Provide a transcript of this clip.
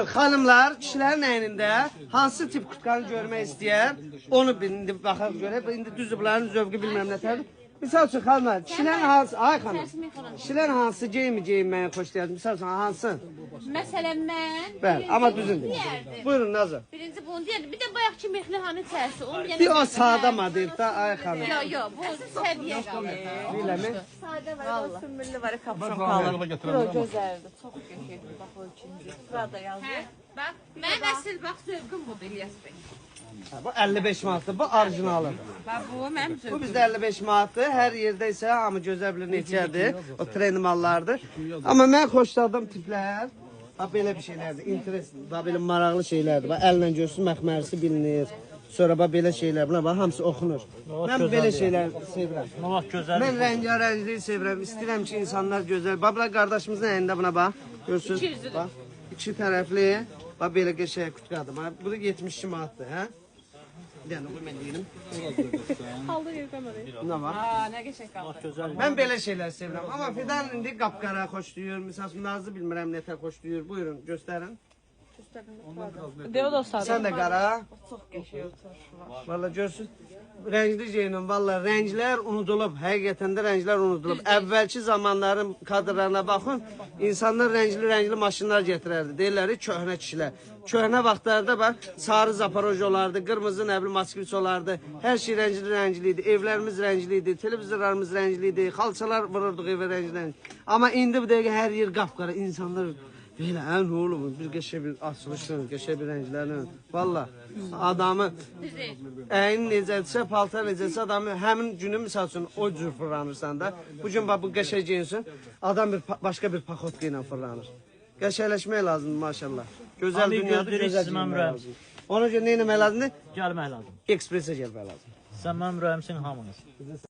Xanımlar, kişilərin əynində hansı tip kurtkanı görmək istəyər, onu indi baxaq görək. İndi düzdür, bunların zövqü bilmirəm nətərdir. Misal üçün, xanımlar, kişilərin hansı, ay xanım, kişilərin hansı geyinməyə xoşlayır? Misal üçün, hansı? Məsələn, mən... Bəli, amma düzündür. Buyurun, Nazır. Birinci bunu deyərdim. Bir də bayaqki mexli hanı içərisi. Bir o sağda model da, ay xanım. Yox, bu səviyyə qalır. Biləmi? Sadə var, o sümürlü var, kapşon qalır. Yox, gözəldir, çox qəşəngdir. Bax, o ikinci. Burada yazır. Bax, mən əsl bax, zövqüm budur, İlyas bəy. Bu 55 manatdır, bu orijinalıdır. Bax, bu mənim zövqüm. Bu bizdə 55 manatdır, hər yerdə isə hamı gözəl bilir neçədir, o trendi mallardır. Amma mən xoşladığım tiplər, bax belə bir şeylərdir, interes, bax belə maraqlı şeylərdir. Bax əllə görsün, məxmərisi bilinir. Sonra bax belə şeylər, buna bax hamısı oxunur. Mən belə şeylər sevirəm. Mən rəngarəngliyi sevirəm, istəyirəm ki, insanlar gözəl. Bax, buna qardaşımızın əlində buna bax, görsünüz. Bax, iki tərəfli, bax belə qəşəng kutqadır. Bu da 72 manatdır, hə? Bir dənə bu mən deyim. Aldı yıkamayı. Nə var? Nə qəşəng qalır. Mən belə şeylər sevirəm. Amma Fidan indi qapqara xoşlayır. Məsəl üçün Nazlı bilmirəm nətər xoşlayır. Buyurun, göstərin. De o da sarı. Sən də qara. Çox qəşəng oturur. Valla görsün. Rəngli geyinin, valla rənglər unudulub. Həqiqətən də rənglər unudulub. Əvvəlki zamanların kadrlarına baxın. İnsanlar rəngli maşınlar getirərdi. Deyirlər köhnə kişilər. Köhnə vaxtlarda bax, sarı zaporoj olardı, qırmızı nə bilim moskvich olardı. Hər şey rəngli idi. Evlərimiz rəngli idi, televizorlarımız rəngli idi. Xalçalar vururduq evə rəngli. Amma indi bu dəqiqə hər yer qapqara. İnsanlar belə nə olub? Bir qəşəng bir açılışın, qəşəng bir rənglərin. Valla adamı əyin necədirsə, paltar necədirsə adamı həmin günü misal üçün o cür fırlanırsan da. Bu gün bax bu qəşəng geyinsin, adam başqa bir paxotka ilə fırlanır. Qəşəngləşmək lazımdır maşallah. Gözəl dünyada gözəl geyinmək lazımdır. Ona görə nə etmək lazımdır? Gəlmək lazım. Ekspresə gəlmək lazımdır. Sən mənim rəhimsin hamınız.